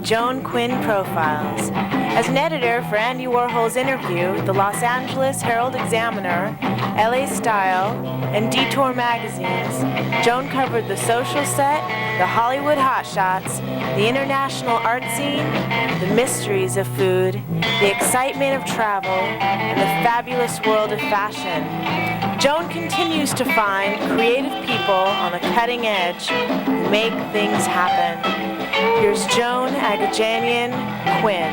Joan Quinn Profiles. As an editor for Andy Warhol's Interview, the Los Angeles Herald-Examiner, LA Style, and Detour magazines, Joan covered the social set, the Hollywood hotshots, the international art scene, the mysteries of food, the excitement of travel, and the fabulous world of fashion. Joan continues to find creative people on the cutting edge who make things happen. Here's Joan Agajanian Quinn.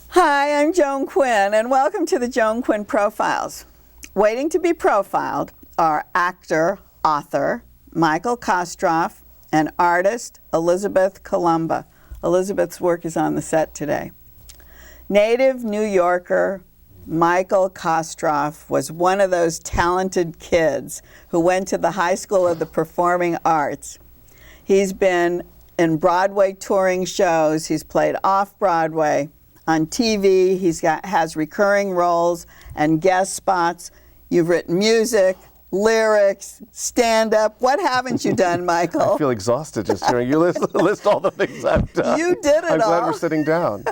Hi, I'm Joan Quinn, and welcome to the Joan Quinn Profiles. Waiting to be profiled are actor, author Michael Kostroff and artist Elizabeth Colomba. Elizabeth's work is on the set today. Native New Yorker Michael Kostroff was one of those talented kids who went to the High School of the Performing Arts. He's been in Broadway touring shows. He's played off-Broadway. On TV, has recurring roles and guest spots. You've written music, lyrics, stand-up. What haven't you done, Michael? I feel exhausted just hearing you list all the things I've done. You did it all. I'm glad we're sitting down.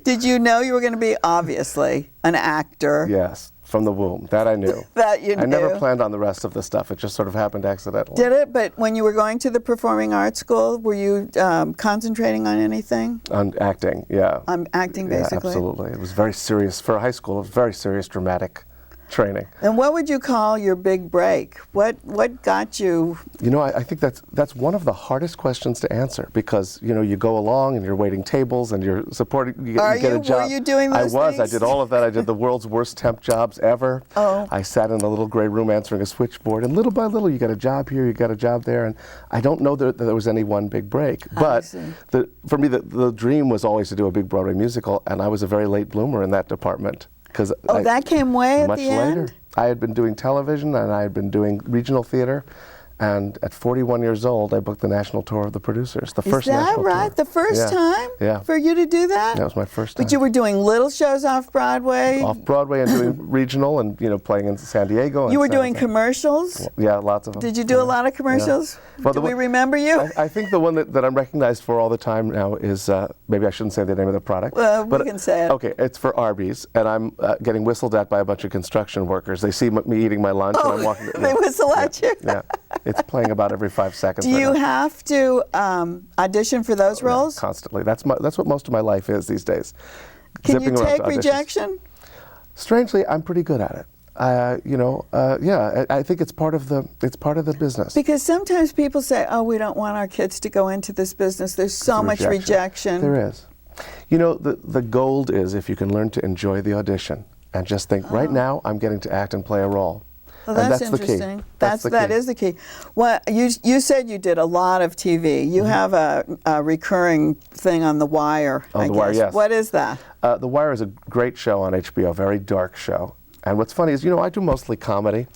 Did you know you were going to be, obviously, an actor? Yes, from the womb. That I knew. That you knew. I never planned on the rest of the stuff. It just sort of happened accidentally. Did it? But when you were going to the Performing Arts School, were you concentrating on anything? On acting, yeah. On acting, basically? Yeah, absolutely. It was very serious. For a high school, it was very serious, dramatic training. And what would you call your big break? What got you? You know, I think that's one of the hardest questions to answer because, you know, you go along and you're waiting tables and you're supporting, you get a job. Were you doing those things? I things? did all of that. I did the world's worst temp jobs ever. Oh. I sat in a little gray room answering a switchboard, and little by little you got a job here, you got a job there, and I don't know that there was any one big break. But for me, the dream was always to do a big Broadway musical, and I was a very late bloomer in that department. That came way at much the later. end? I had been doing television and I had been doing regional theater, and at 41 years old, I booked the national tour of the producers. The first national tour. Is that right? The first time? Yeah. For you to do that? That was my first time. But you were doing little shows off Broadway? Off Broadway and doing regional and, you know, playing in San Diego. And you were doing commercials? Yeah, lots of them. Did you do a lot of commercials? Yeah. Well, do we remember you? I think the one that I'm recognized for all the time now is, maybe I shouldn't say the name of the product. Well, we can say it. Okay, it's for Arby's, and I'm getting whistled at by a bunch of construction workers. They see me eating my lunch, and I'm walking. They whistle at you? Yeah, it's playing about every 5 seconds. Do you have to audition for those roles? Yeah, constantly. That's what most of my life is these days. Can you take rejection? Strangely, I'm pretty good at it. I think it's part of the business. Because sometimes people say, "Oh, we don't want our kids to go into this business. There's so much rejection." There is. You know, the gold is if you can learn to enjoy the audition and just think, right now, I'm getting to act and play a role. Well, that's interesting. That is the key. Well, you said you did a lot of TV. You have a recurring thing on The Wire. On The Wire, yes. What is that? The Wire is a great show on HBO, very dark show. And what's funny is, you know, I do mostly comedy,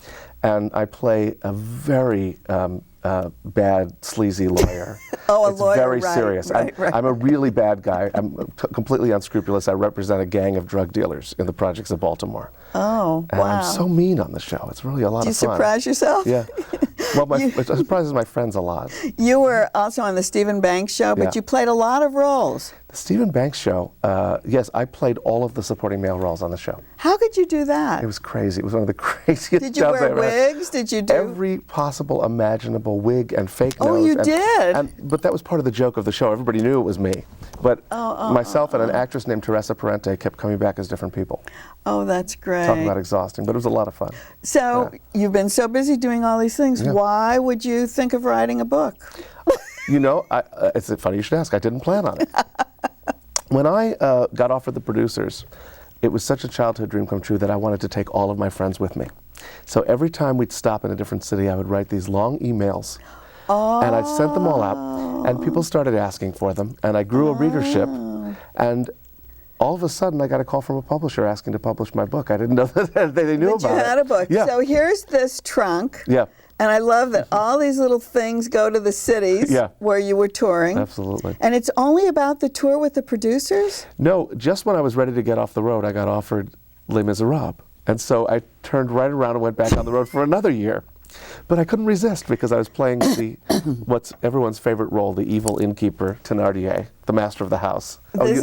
and I play a very bad, sleazy lawyer. Oh, it's lawyer, very right, serious. Right. I'm a really bad guy. I'm completely unscrupulous. I represent a gang of drug dealers in the projects of Baltimore. Oh, and wow. I'm so mean on the show. It's really a lot of fun. Do you surprise yourself? Yeah. Well, it surprises my friends a lot. You were also on the Stephen Banks Show, but you played a lot of roles. The Stephen Banks Show, yes, I played all of the supporting male roles on the show. How could you do that? It was crazy. It was one of the craziest jobs I ever had. Did you wear wigs? Did you do every possible imaginable wig and fake nose? Oh, you did? But that was part of the joke of the show. Everybody knew it was me. But myself and an actress named Teresa Parente kept coming back as different people. Oh, that's great. Talking about exhausting, but it was a lot of fun. So you've been so busy doing all these things. Yeah. Why would you think of writing a book? You know, it's funny you should ask. I didn't plan on it. When I got offered the producers, it was such a childhood dream come true that I wanted to take all of my friends with me. So every time we'd stop in a different city, I would write these long emails. And I'd sent them all out, and people started asking for them, and I grew a readership, and all of a sudden I got a call from a publisher asking to publish my book. I didn't know that they knew about it. But you had a book. Yeah. So here's this trunk. Yeah. And I love that all these little things go to the cities where you were touring. Absolutely. And it's only about the tour with the producers? No, just when I was ready to get off the road, I got offered Les Miserables. And so I turned right around and went back on the road for another year. But I couldn't resist because I was playing what's everyone's favorite role, the evil innkeeper Thénardier, the master of the house. This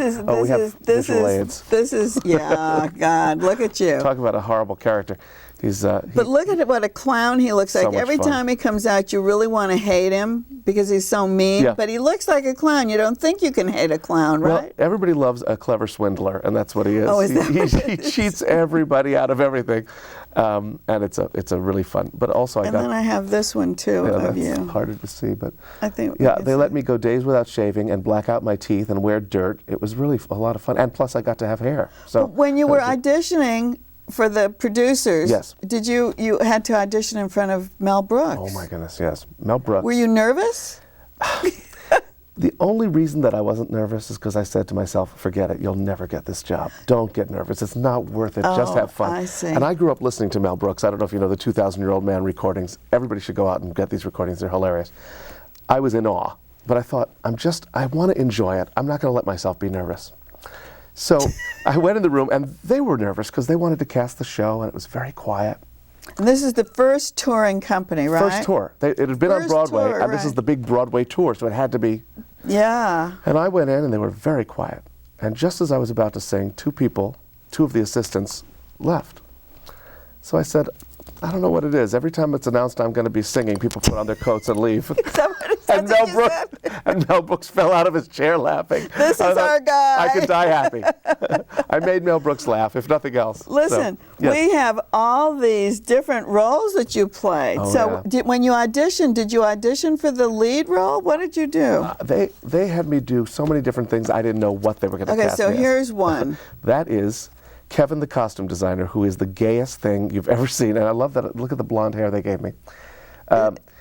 is yeah, God, look at you. Talk about a horrible character. But look at what a clown he looks like. Every time he comes out, you really want to hate him because he's so mean. Yeah. But he looks like a clown. You don't think you can hate a clown, right? Well, everybody loves a clever swindler, and that's what he is. Oh, is that what he cheats everybody out of everything, and it's a really fun. But also, then I have this one too of you. That's harder to see, but I think they let me go days without shaving and black out my teeth and wear dirt. It was really a lot of fun, and plus I got to have hair. So when you were auditioning for the producers, yes, did you had to audition in front of Mel Brooks? Oh my goodness, yes, Mel Brooks. Were you nervous? The only reason that I wasn't nervous is because I said to myself, forget it, you'll never get this job. Don't get nervous. It's not worth it. Just have fun. I see. And I grew up listening to Mel Brooks. I don't know if you know the 2,000-Year-Old Man recordings. Everybody should go out and get these recordings. They're hilarious. I was in awe, but I thought, I want to enjoy it. I'm not going to let myself be nervous. So I went in the room, and they were nervous because they wanted to cast the show, and it was very quiet. And this is the first touring company, right? First tour. It had been on Broadway, tour, and this is the big Broadway tour, so it had to be. Yeah. And I went in, and they were very quiet. And just as I was about to sing, two of the assistants left. So I said, I don't know what it is. Every time it's announced I'm going to be singing, people put on their coats and leave. And Mel Brooks fell out of his chair laughing. This is our guy. I could die happy. I made Mel Brooks laugh, if nothing else. Listen, yes. We have all these different roles that you played. Oh, so yeah. when you auditioned, did you audition for the lead role? What did you do? They had me do so many different things, I didn't know what they were going to cast me so as. here's one. That is Kevin, the costume designer, who is the gayest thing you've ever seen. And I love that. Look at the blonde hair they gave me.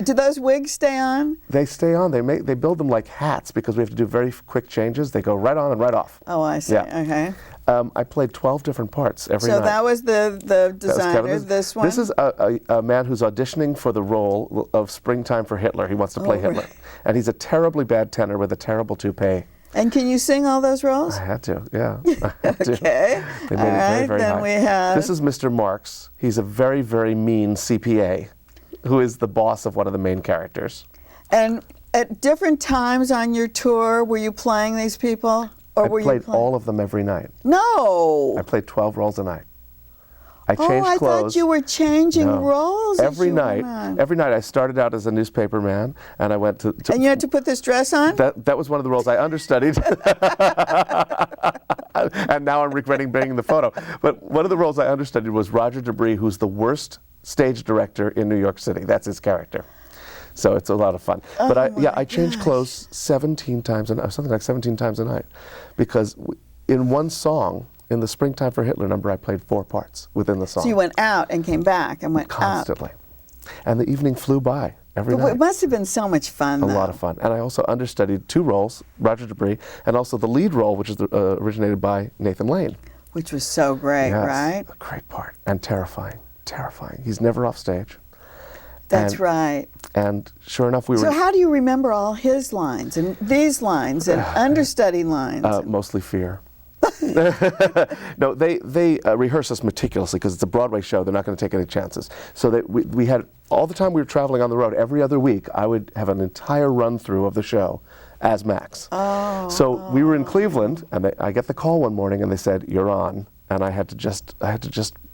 Do those wigs stay on? They stay on. They build them like hats because we have to do very quick changes. They go right on and right off. Oh, I see. Yeah. Okay. I played 12 different parts every night. So that was the designer, this one? This is a man who's auditioning for the role of Springtime for Hitler. He wants to play Hitler. Right. And he's a terribly bad tenor with a terrible toupee. And can you sing all those roles? I had to, yeah. I had to. Okay. They made it very, very then high. we have... This is Mr. Marks. He's a very, very mean CPA who is the boss of one of the main characters. And at different times on your tour, were you playing these people? Or I were played you all of them every night. No! I played 12 roles a night. I changed I clothes. thought you were changing roles. Every night I started out as a newspaper man, and I went to and you had to put this dress on? That was one of the roles I understudied. And now I'm regretting bringing the photo. But one of the roles I understudied was Roger Debris, who's the worst stage director in New York City. That's his character. So it's a lot of fun. But I changed clothes 17 times, something like 17 times a night. Because in one song, in the Springtime for Hitler number, I played 4 parts within the song. So you went out and came back and went constantly. And the evening flew by every night. It must have been so much fun, A lot of fun. And I also understudied 2 roles, Roger Debris, and also the lead role, which is originated by Nathan Lane. Which was so great, Yes, right? A great part. And terrifying. Terrifying. He's never off stage. That's right. And sure enough, we were... So how do you remember all his lines and these lines and understudy lines? Mostly fear. No, they rehearse us meticulously because it's a Broadway show. They're not going to take any chances. So that we had, all the time we were traveling on the road, every other week, I would have an entire run-through of the show as Max. So we were in Cleveland, and I get the call one morning, and they said, "You're on," and I had to just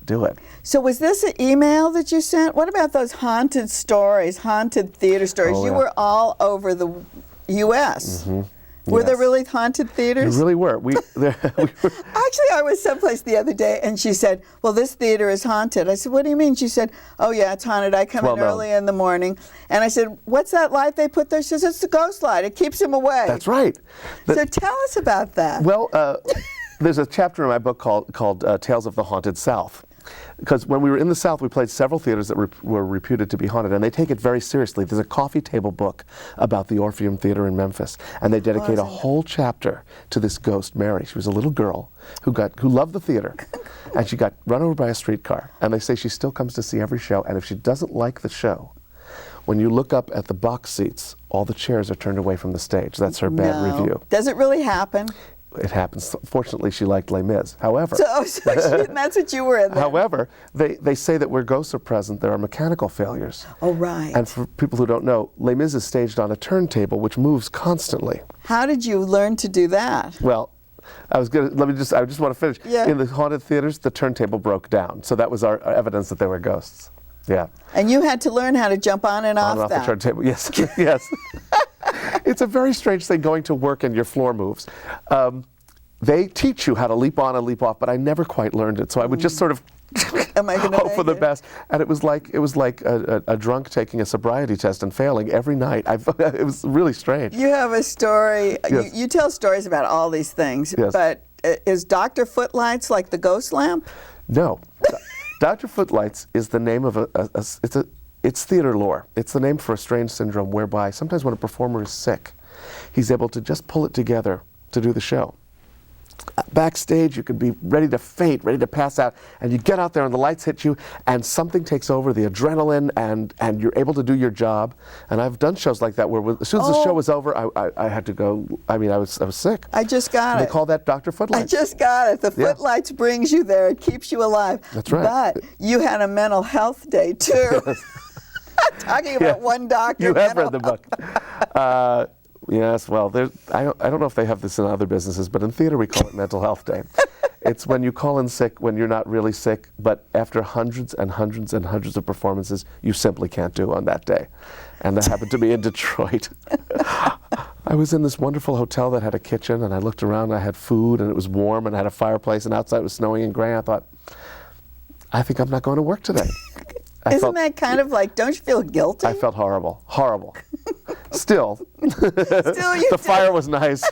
do it. So was this an email that you sent? What about those haunted stories, haunted theater stories? You were all over the U.S. Mm-hmm. Were there really haunted theaters? There really were. We were. Actually, I was someplace the other day, and she said, well, this theater is haunted. I said, what do you mean? She said, oh, yeah, it's haunted. I come in early in the morning. And I said, what's that light they put there? She says, it's the ghost light. It keeps him away. That's right. So tell us about that. Well, there's a chapter in my book called Tales of the Haunted South. Because when we were in the South, we played several theaters that were reputed to be haunted, and they take it very seriously. There's a coffee table book about the Orpheum Theater in Memphis, and they dedicate a whole chapter to this ghost, Mary. She was a little girl who loved the theater, and she got run over by a streetcar. And they say she still comes to see every show, and if she doesn't like the show, when you look up at the box seats, all the chairs are turned away from the stage. That's her bad review. Does it really happen? it happens. Fortunately, she liked Les Mis. However, that's what you were in then. however, they say that where ghosts are present, there are mechanical failures. Oh, right. And for people who don't know, Les Mis is staged on a turntable which moves constantly. How did you learn to do that? Well, I just want to finish. Yeah. In the haunted theaters, the turntable broke down. So that was our evidence that there were ghosts. Yeah. And you had to learn how to jump on and off On and off that. the turntable, yes, yes. It's a very strange thing going to work and your floor moves. They teach you how to leap on and leap off, but I never quite learned it. So I would just sort of Am I gonna hope make for the it? best. And it was like a drunk taking a sobriety test and failing every night. It was really strange. You have a story. Yes. You tell stories about all these things, Yes. but is Dr. Footlights like the ghost lamp? No. Dr. Footlights is the name of it's theater lore. It's the name for a strange syndrome whereby sometimes when a performer is sick, he's able to just pull it together to do the show. Backstage, you could be ready to faint, ready to pass out, and you get out there and the lights hit you and something takes over, the adrenaline, and you're able to do your job. And I've done shows like that where as soon as the show was over, I had to go. I mean, I was sick. I just got They it. call that Dr. Footlights. I just got it. The Yeah. Footlights brings you there. It keeps you alive. That's right. But you had a mental health day too. Talking about one doctor. You have mental read the book. Yes, well, I don't know if they have this in other businesses, but in theater we call it Mental Health Day. It's when you call in sick when you're not really sick, but after hundreds and hundreds and hundreds of performances, you simply can't do on that day. And that happened to me in Detroit. I was in this wonderful hotel that had a kitchen, and I looked around, and I had food, and it was warm, and I had a fireplace, and outside it was snowing and gray. I thought, I think I'm not going to work today. Isn't that kind of like, don't you feel guilty? I felt horrible. Horrible. Still, Still, you the fire was nice,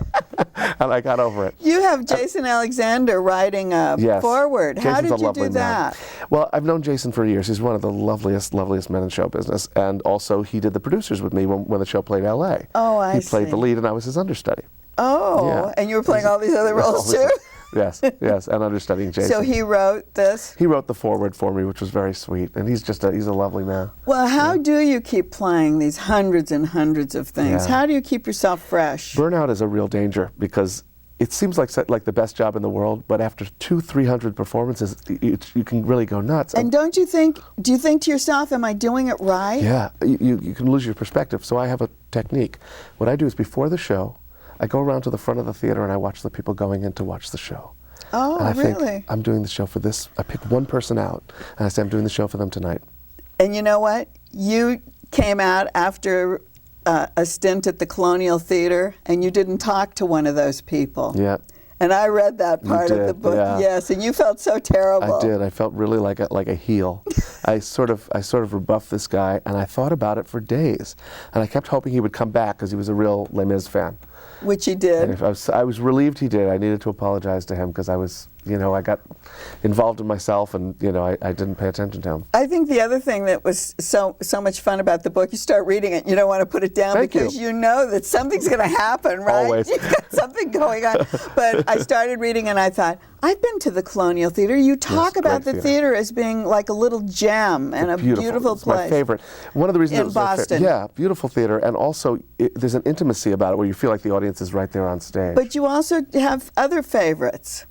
and I got over it. You have Jason Alexander writing a Yes. forward. How Jason's did a you lovely do man. that? Well, I've known Jason for years. He's one of the loveliest men in show business. And also, he did the producers with me when the show played L.A. Oh, I He played see. the lead, and I was his understudy. Oh, Yeah. and you were playing all these other roles too? Yes, yes, and understudying Jason. So he wrote this? He wrote the foreword for me, which was very sweet. And he's a lovely man. Well, how do you keep playing these hundreds and hundreds of things? Yeah. How do you keep yourself fresh? Burnout is a real danger because it seems like the best job in the world, but after 200-300 performances, you can really go nuts. And do you think to yourself, am I doing it right? Yeah, you can lose your perspective. So I have a technique. What I do is before the show, I go around to the front of the theater and I watch the people going in to watch the show. Oh, and I really? think, I'm doing the show for this. I pick one person out and I say, I'm doing the show for them tonight. And you know what? You came out after a stint at the Colonial Theater and you didn't talk to one of those people. Yeah. And I read that part of did, the book, yeah. yes, and you felt so terrible. I did. I felt really like a heel. I sort of rebuffed this guy, and I thought about it for days. And I kept hoping he would come back because he was a real Les Mis fan. Which he did. And I was relieved he did. I needed to apologize to him because I got involved in myself, and I didn't pay attention to him. I think the other thing that was so much fun about the book, you start reading it, you don't want to put it down Thank because you know that something's going to happen, right? Always. You've got something going on. But I started reading and I thought, I've been to the Colonial Theater. You talk about great the theater. theater as being like a little gem and a beautiful It's place. my favorite. One of the reasons In it was my Boston. yeah, beautiful theater, and also there's an intimacy about it where you feel like the audience is right there on stage. But you also have other favorites.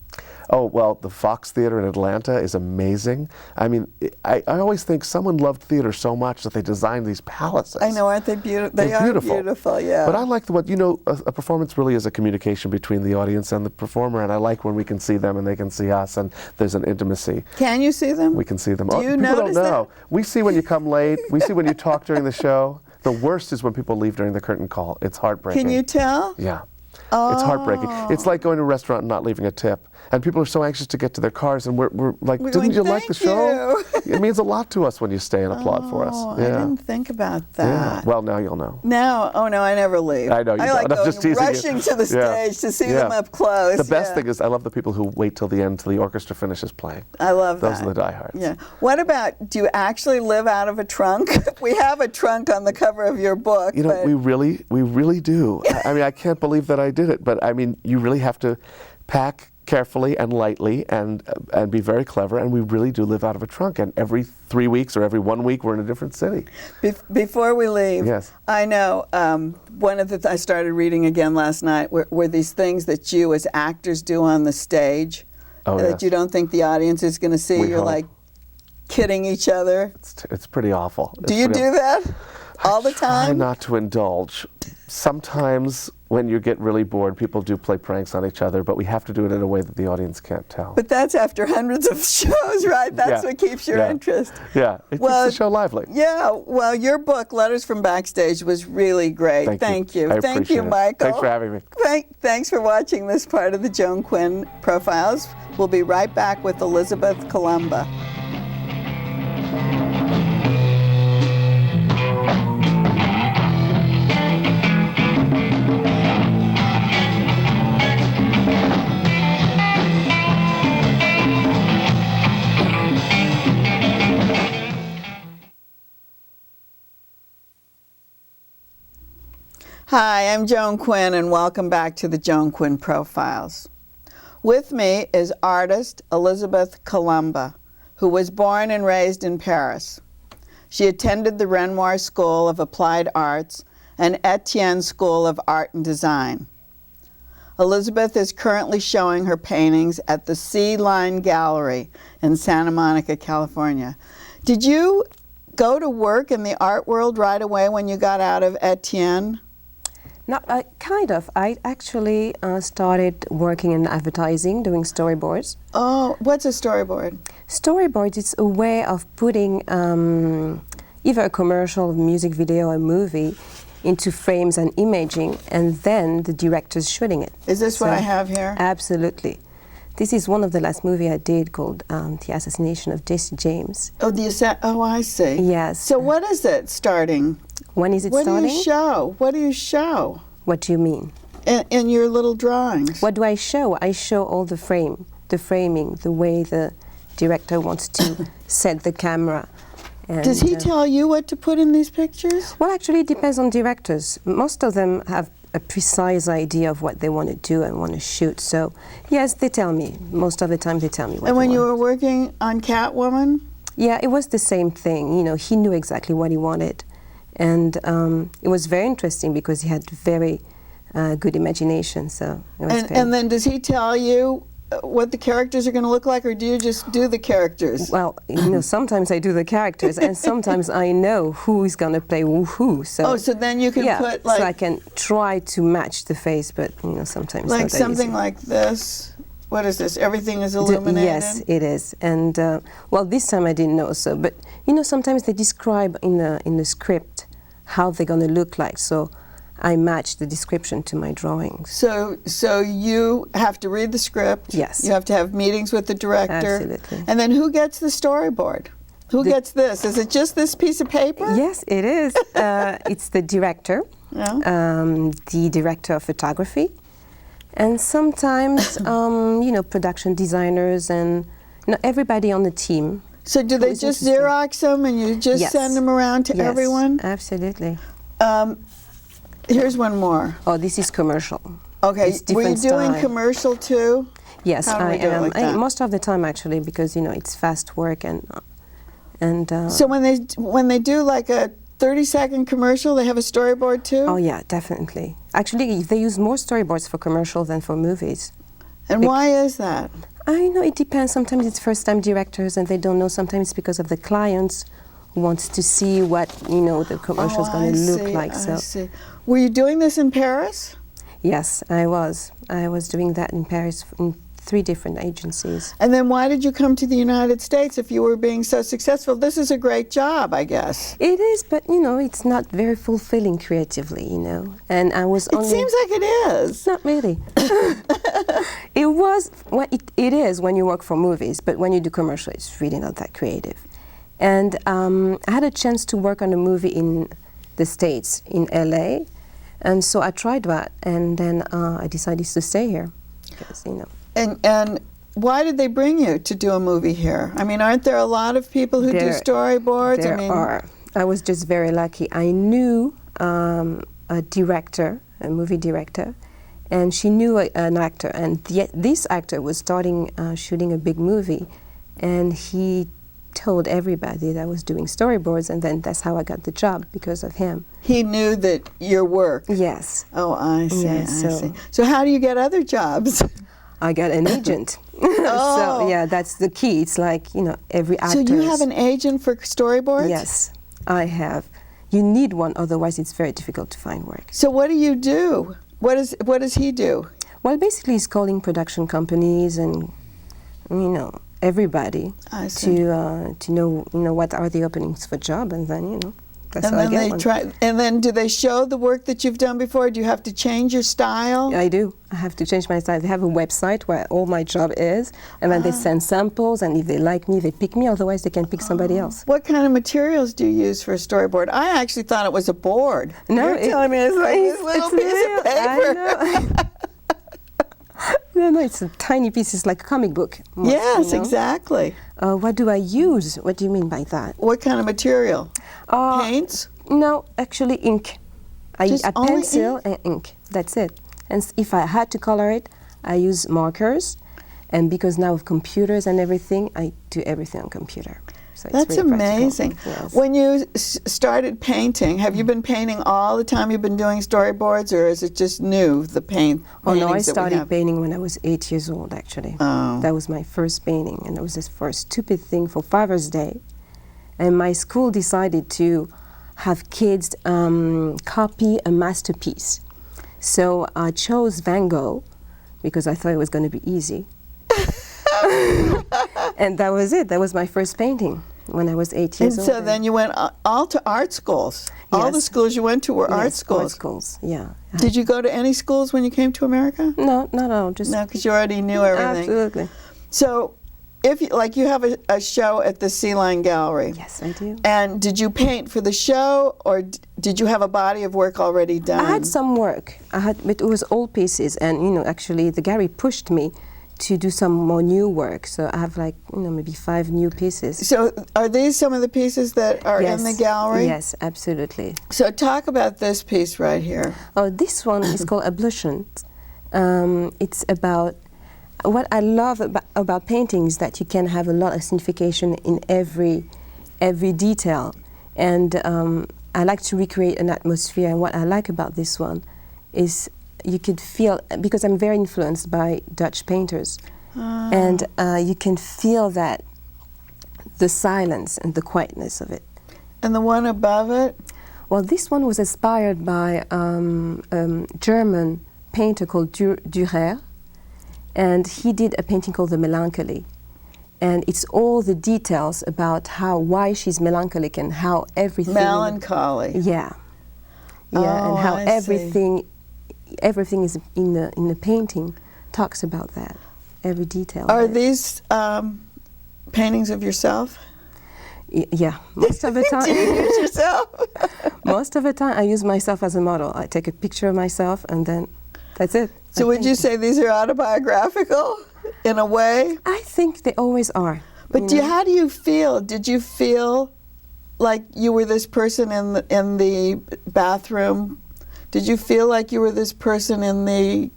Oh, well, the Fox Theater in Atlanta is amazing. I mean, I always think someone loved theater so much that they designed these palaces. I know, aren't they beautiful? They They're are beautiful. beautiful, yeah. But I like a performance really is a communication between the audience and the performer, and I like when we can see them and they can see us, and there's an intimacy. Can you see them? We can see them. Do you People notice don't know. that? We see when you come late. We see when you talk during the show. The worst is when people leave during the curtain call. It's heartbreaking. Can you tell? Yeah. It's heartbreaking. It's like going to a restaurant and not leaving a tip. And people are so anxious to get to their cars, and we're like, We're didn't going, you like the "Thank show? you." It means a lot to us when you stay and applaud for us. Oh, Yeah. I didn't think about Yeah. that. Well, now you'll know. No, oh no, I never leave. I know you I don't. like I'm going, just teasing you. rushing to the Yeah. stage to see Yeah. them up close. The best yeah. thing is I love the people who wait till the end till the orchestra finishes playing. I love Those that. are the diehards. Yeah. What about, do you actually live out of a trunk? We have a trunk on the cover of your book. You know, but we really do. I mean, I can't believe that I did it, but I mean, you really have to pack carefully and lightly and be very clever, and we really do live out of a trunk, and every 3 weeks or every 1 week we're in a different city. Before we leave, Yes. I know one of the I started reading again last night were these things that you as actors do on the stage that yes. you don't think the audience is going to see. We You're hope. like kidding each other. It's pretty awful. Do you do that all the Try time? not to indulge. Sometimes when you get really bored, people do play pranks on each other, but we have to do it in a way that the audience can't tell. But that's after hundreds of shows, right? That's Yeah. what keeps your Yeah. interest. Yeah, it keeps the show lively. Yeah, well, your book, Letters from Backstage, was really great. Thank you. I Thank appreciate you, it. Michael. Thanks for having me. Thanks for watching this part of the Joan Quinn Profiles. We'll be right back with Elizabeth Colomba. Hi, I'm Joan Quinn, and welcome back to the Joan Quinn Profiles. With me is artist Elizabeth Colomba, who was born and raised in Paris. She attended the Renoir School of Applied Arts and Etienne School of Art and Design. Elizabeth is currently showing her paintings at the Sea Line Gallery in Santa Monica, California. Did you go to work in the art world right away when you got out of Etienne? Not kind of. I actually started working in advertising, doing storyboards. Oh, what's a storyboard? Storyboard is a way of putting either a commercial, music video, or movie into frames and imaging, and then the director's shooting it. Is this what I have here? Absolutely. This is one of the last movie I did called The Assassination of Jesse James. Oh, I see. Yes. So what is it starting? When is it What starting? do you show? What do you show What do you mean? in your little drawings? What do I show? I show all the framing, the way the director wants to set the camera. And, Does he tell you what to put in these pictures? Well, actually, it depends on directors. Most of them have a precise idea of what they want to do and want to shoot. So, yes, they tell me. Most of the time, they tell me what And when they you want. were working on Catwoman? Yeah, it was the same thing. You know, he knew exactly what he wanted. And it was very interesting because he had very good imagination. So it was very... And then does he tell you what the characters are going to look like, or do you just do the characters? Well, you know, sometimes I do the characters, and sometimes I know who is going to play who. So so then you can put like... so I can try to match the face, but, you know, sometimes like not that something easy. like this. What is this? Everything is illuminated? Yes, it is. And, well, this time I didn't know so. But, you know, sometimes they describe in the script how they're going to look like. So I match the description to my drawings. So you have to read the script. Yes. You have to have meetings with the director. Absolutely. And then who gets the storyboard? Who gets this? Is it just this piece of paper? Yes, it is. It's the director, the director of photography, and sometimes, you know, production designers and, you know, everybody on the team. So do they just Xerox them and you just send them around to everyone? Yes, absolutely. Here's one more. Oh, this is commercial. Okay, It's were you different doing style. commercial too? Yes, How do I we do it am. like that? Most of the time, actually, because, you know, it's fast work and So when they do like a 30-second commercial, they have a storyboard too? Oh yeah, definitely. Actually, they use more storyboards for commercial than for movies. And why is that? I know it depends. Sometimes it's first-time directors and they don't know. Sometimes it's because of the clients who wants to see what, you know, the commercial is going to look like. I see. Were you doing this in Paris? Yes, I was. I was doing that in Paris in 3 different agencies. And then why did you come to the United States if you were being so successful? This is a great job, I guess. It is, but, you know, it's not very fulfilling creatively, you know. And I was only... It seems like it is. Not really. It was, well, it is when you work for movies, but when you do commercial, it's really not that creative. And I had a chance to work on a movie in the States, in LA, and so I tried that, and then I decided to stay here, because, you know. And why did they bring you to do a movie here? I mean, aren't there a lot of people who do storyboards? There are. I was just very lucky. I knew a director, a movie director, and she knew an actor, and this actor was starting shooting a big movie, and he told everybody that I was doing storyboards, and then that's how I got the job, because of him. He knew that your work. Yes. Oh, I see. Yeah, I so- see. So how do you get other jobs? I got an agent. Oh. So yeah, that's the key. It's like, you know, every actor. So you have an agent for storyboards? Yes, I have. You need one, otherwise it's very difficult to find work. So what do you do? What does he do? Well, basically, he's calling production companies and, you know, everybody I see. to know, you know, what are the openings for job, and then, you know, that's And how I then get they one. try. And then do they show the work that you've done before? Do you have to change your style? I do. I have to change my style. They have a website where all my job is, and then they send samples, and if they like me, they pick me. Otherwise, they can pick somebody else. What kind of materials do you use for a storyboard? I actually thought it was a board. No, You're telling me it's like this little it's piece of real. paper. I know. No, it's a tiny piece. It's like a comic book. most, Yes, you know. exactly. What do I use? What do you mean by that? What kind of material? Paints? No, actually ink. Just A only pencil and ink. That's it. And if I had to color it, I use markers. And because now with computers and everything, I do everything on computer. So it's That's really practical. amazing. Yes. When you started painting, have you been painting all the time you've been doing storyboards, or is it just new, the paint? Oh no, I paintings that we started have? painting when I was 8 years old, actually. Oh. That was my first painting, and it was just for a stupid thing for Father's Day. And my school decided to have kids copy a masterpiece. So I chose Van Gogh because I thought it was going to be easy. And that was it. That was my first painting when I was 8 And years old. so then you went all to art schools. All the Yes. schools you went to were art Yes, schools. Art schools, yeah. Did you go to any schools when you came to America? No, just No, because you already knew everything. absolutely. So, if you, like, you have a show at the Sea Line Gallery. Yes, I do. And did you paint for the show, or did you have a body of work already done? I had some work. But it was old pieces, and you know, actually, the gallery pushed me to do some more new work. So I have like, you know, maybe 5 new pieces. So, are these some of the pieces that are in the gallery? Yes, absolutely. So, talk about this piece right here. Oh, this one is called Ablution. It's about what I love about painting is that you can have a lot of signification in every detail, and I like to recreate an atmosphere. And what I like about this one is you could feel, because I'm very influenced by Dutch painters, and you can feel that the silence and the quietness of it. And the one above it? Well, this one was inspired by a German painter called Dürer, and he did a painting called The Melancholy. And it's all the details about why she's melancholic and how everything... Melancholy. Yeah. Yeah, and how I see. everything is in the painting talks about that, every detail. Are of it. these paintings of yourself? Yeah, most of the time. Do you use yourself? Most of the time, I use myself as a model. I take a picture of myself, and then that's it. So I would paint you it. say these are autobiographical in a way? I think they always are. But how do you feel? Did you feel like you were this person in the bathroom? Did you feel like you were this person in the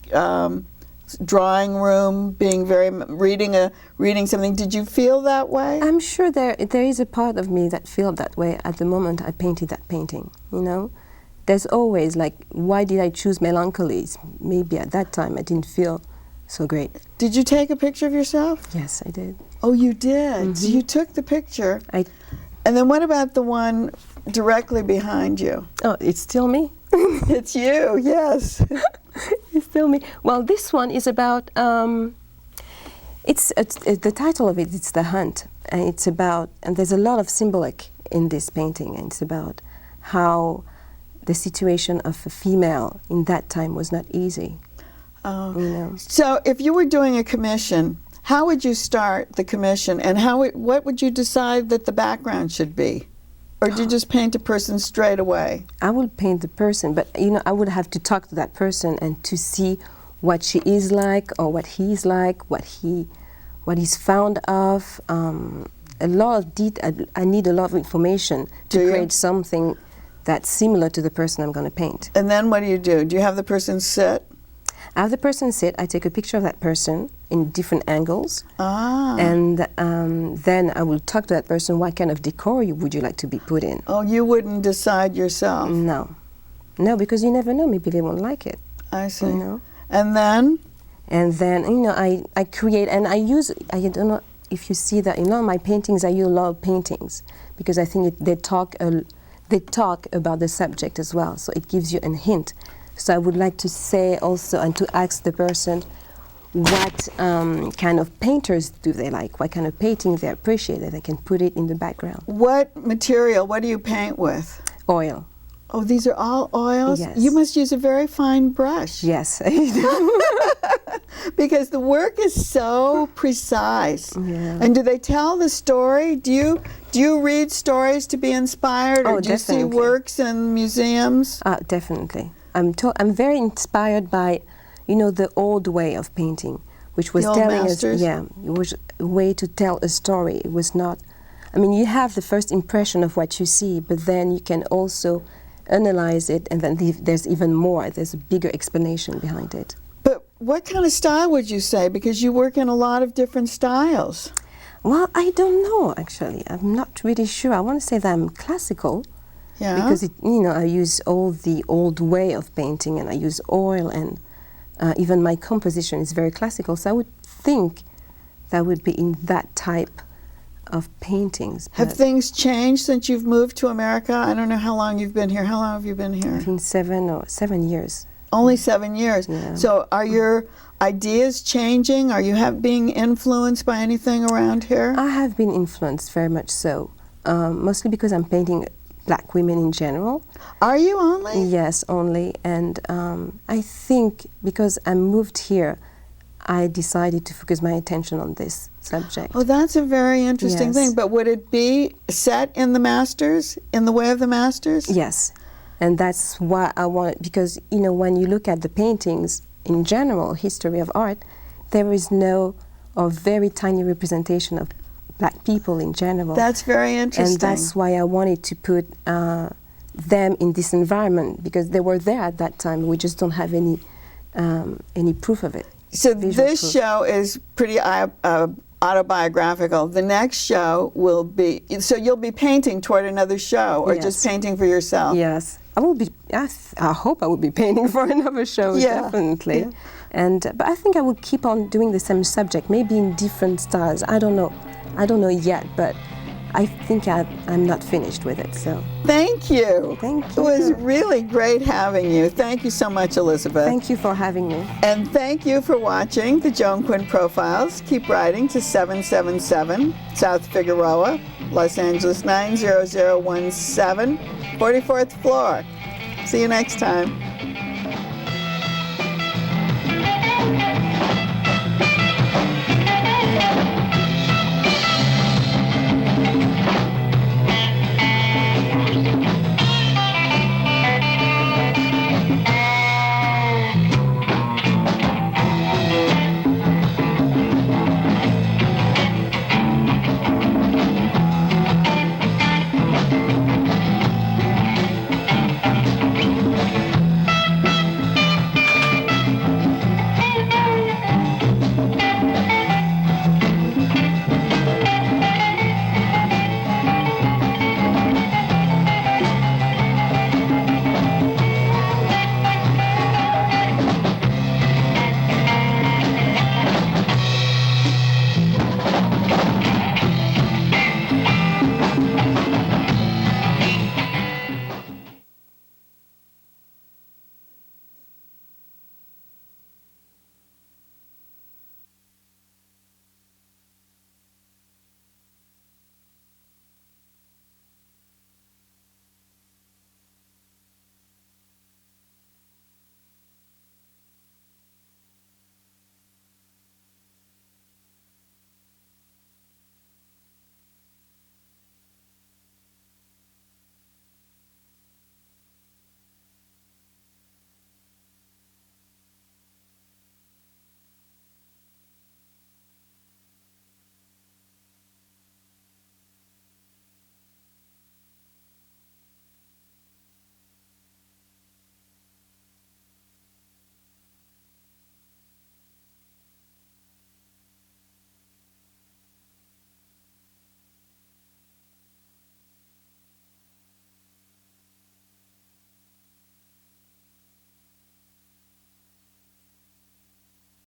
drawing room, being reading something? Did you feel that way? I'm sure there is a part of me that felt that way at the moment I painted that painting, you know? There's always like, why did I choose melancholy? Maybe at that time I didn't feel so great. Did you take a picture of yourself? Yes, I did. Oh, you did? So you took the picture. And then what about the one directly behind you? Oh, it's still me. It's you, yes. It's still me. Well, this one is about, it's the title of it, it's The Hunt. And it's about, and there's a lot of symbolic in this painting, and it's about how the situation of a female in that time was not easy. Oh. You know. So if you were doing a commission, how would you start the commission, and what would you decide that the background should be? Or did you just paint a person straight away? I would paint the person, but you know, I would have to talk to that person and to see what she is like or what he's like, what he's found of. A lot of I need a lot of information to create something that's similar to the person I'm going to paint. And then what do? Do you have the person sit? I have the person sit, I take a picture of that person in different angles, Ah. and then I will talk to that person, what kind of decor would you like to be put in? Oh, you wouldn't decide yourself. No. No, because you never know, maybe they won't like it. I see. You know? And then? And then, you know, I create, and I use, I don't know if you see that in all my paintings, I use a lot of paintings, because I think they talk about the subject as well, so it gives you a hint. So I would like to say also, and to ask the person, what kind of painters do they like? What kind of painting they appreciate, that I can put it in the background. What material, what do you paint with? Oil. Oh, these are all oils? Yes. You must use a very fine brush. Yes, I do. Because the work is so precise. Yeah. And do they tell the story? Do you read stories to be inspired, or Oh, do you see definitely. works in museums? Definitely. I'm very inspired by, you know, the old way of painting, which was The old telling masters? us, yeah, it was a way to tell a story. It was not, I mean, you have the first impression of what you see, but then you can also analyze it, and then there's even more. There's a bigger explanation behind it. But what kind of style would you say? Because you work in a lot of different styles. Well, I don't know, actually. I'm not really sure. I want to say that I'm classical. Yeah. Because you know, I use all the old way of painting, and I use oil, and even my composition is very classical. So I would think that would be in that type of paintings. Have but things changed since you've moved to America? I don't know how long you've been here. How long have you been here? I think 7 years. Only 7 years. Yeah. So are your ideas changing? Are you being influenced by anything around here? I have been influenced very much so, mostly because I'm painting black women in general. Are you only? Yes, only. And I think because I moved here, I decided to focus my attention on this subject. Oh, that's a very interesting Yes. thing. But would it be set in the masters, in the way of the masters? Yes, and that's why I want, because, you know, when you look at the paintings in general, history of art, there is no, or very tiny representation of black people in general. That's very interesting. And that's why I wanted to put them in this environment, because they were there at that time. We just don't have any proof of it. So Visual this proof. show is pretty autobiographical. The next show will be, so you'll be painting toward another show, or just Yes. painting for yourself? Yes, I will be. I hope I will be painting for another show. Yeah. Definitely. Yeah. And but I think I will keep on doing the same subject, maybe in different styles. I don't know. I don't know yet, but I think I'm not finished with it. So Thank you. Thank It was you. really great having you. Thank you so much, Elizabeth. thank you for having me. And thank you for watching the Joan Quinn Profiles. Keep writing to 777 South Figueroa, Los Angeles 90017, 44th floor. See you next time.